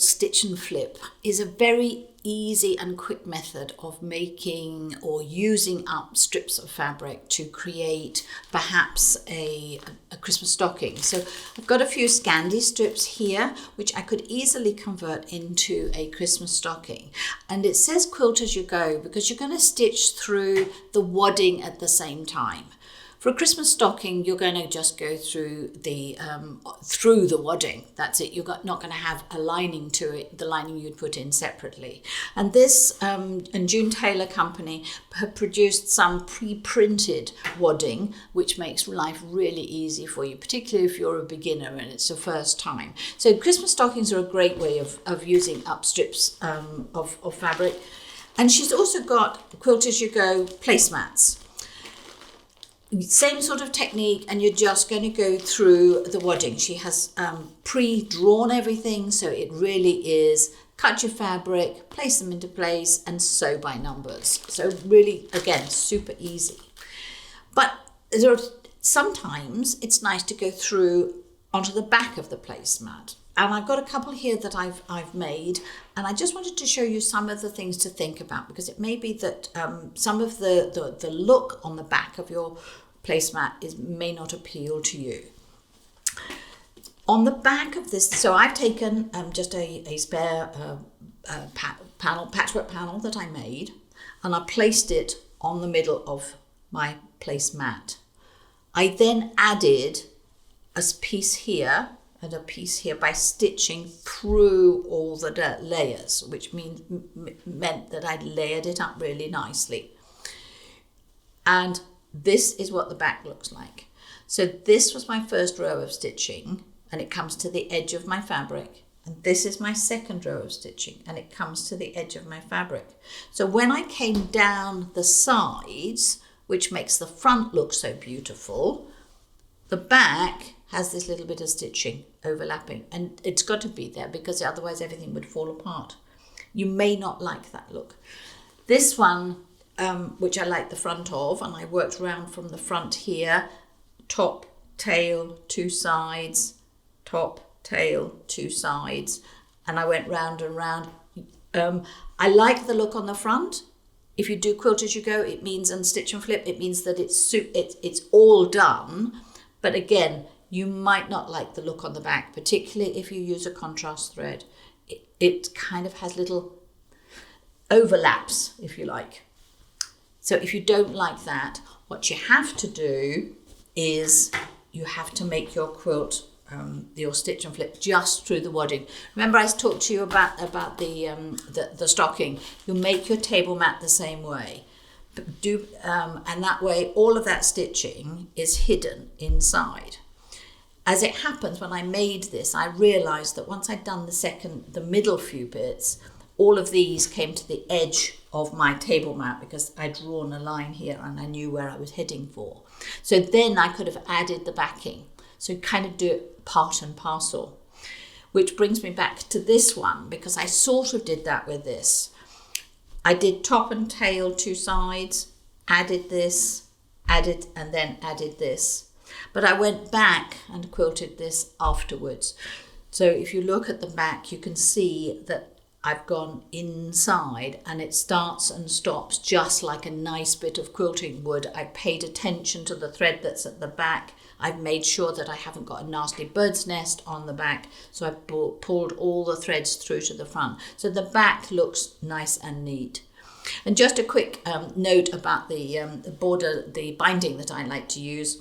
stitch and flip is a very easy and quick method of making or using up strips of fabric to create perhaps a Christmas stocking. So I've got a few Scandi strips here which I could easily convert into a Christmas stocking, and it says quilt as you go because you're going to stitch through the wadding at the same time. For a Christmas stocking, you're going to just go through the wadding. That's it. You're not going to have a lining to it, the lining you'd put in separately. And this and June Taylor Company have produced some pre-printed wadding, which makes life really easy for you, particularly if you're a beginner and it's your first time. So Christmas stockings are a great way of using up strips of fabric. And she's also got Quilt As You Go placemats. Same sort of technique, and you're just going to go through the wadding. She has pre-drawn everything, so it really is cut your fabric, place them into place, and sew by numbers. So really, again, super easy. But sometimes it's nice to go through onto the back of the placemat. And I've got a couple here that I've made, and I just wanted to show you some of the things to think about, because it may be that some of the look on the back of your placemat may not appeal to you. On the back of this, so I've taken just a spare patchwork panel that I made, and I placed it on the middle of my placemat. I then added a piece here and a piece here by stitching through all the layers, which meant that I'd layered it up really nicely. And this is what the back looks like. So this was my first row of stitching, and it comes to the edge of my fabric. And this is my second row of stitching, and it comes to the edge of my fabric. So when I came down the sides, which makes the front look so beautiful, the back has this little bit of stitching overlapping, and it's got to be there because otherwise everything would fall apart. You may not like that look. This one, which I like the front of, and I worked around from the front here, top, tail, two sides, top, tail, two sides, and I went round and round. I like the look on the front. If you do Quilt As You Go, it means, and stitch and flip, it means that it's all done. But again, you might not like the look on the back, particularly if you use a contrast thread. It kind of has little overlaps, if you like. So if you don't like that, what you have to do is you have to make your quilt, your stitch and flip just through the wadding. Remember I talked to you about the stocking. You make your table mat the same way. And that way all of that stitching is hidden inside. As it happens, when I made this, I realized that once I'd done the middle few bits, all of these came to the edge of my table mat because I'd drawn a line here and I knew where I was heading for. So then I could have added the backing. So kind of do it part and parcel, which brings me back to this one because I sort of did that with this. I did top and tail, two sides, added this, and then added this. But I went back and quilted this afterwards. So if you look at the back, you can see that I've gone inside and it starts and stops just like a nice bit of quilting would. I paid attention to the thread that's at the back. I've made sure that I haven't got a nasty bird's nest on the back. So I've pulled all the threads through to the front. So the back looks nice and neat. And just a quick note about the border, the binding that I like to use.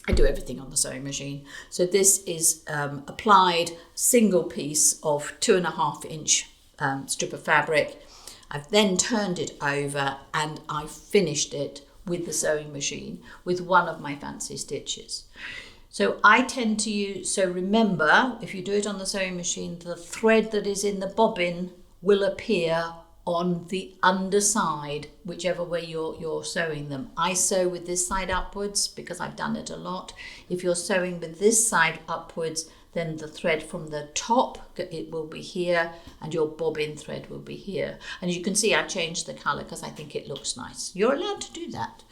I do everything on the sewing machine. So this is applied single piece of 2.5 inch strip of fabric. I've then turned it over and I finished it with the sewing machine with one of my fancy stitches. So I tend to use, so remember, if you do it on the sewing machine, the thread that is in the bobbin will appear on the underside, whichever way you're sewing them. I sew with this side upwards because I've done it a lot. If you're sewing with this side upwards, then the thread from the top, it will be here, and your bobbin thread will be here. And you can see I changed the colour because I think it looks nice. You're allowed to do that.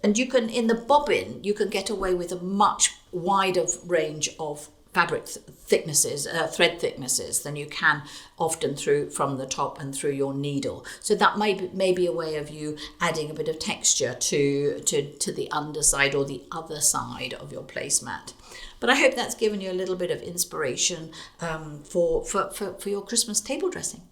And you can, in the bobbin, you can get away with a much wider range of fabric thicknesses, thread thicknesses than you can often through from the top and through your needle. So that may be a way of you adding a bit of texture to the underside or the other side of your placemat. But I hope that's given you a little bit of inspiration for your Christmas table dressing.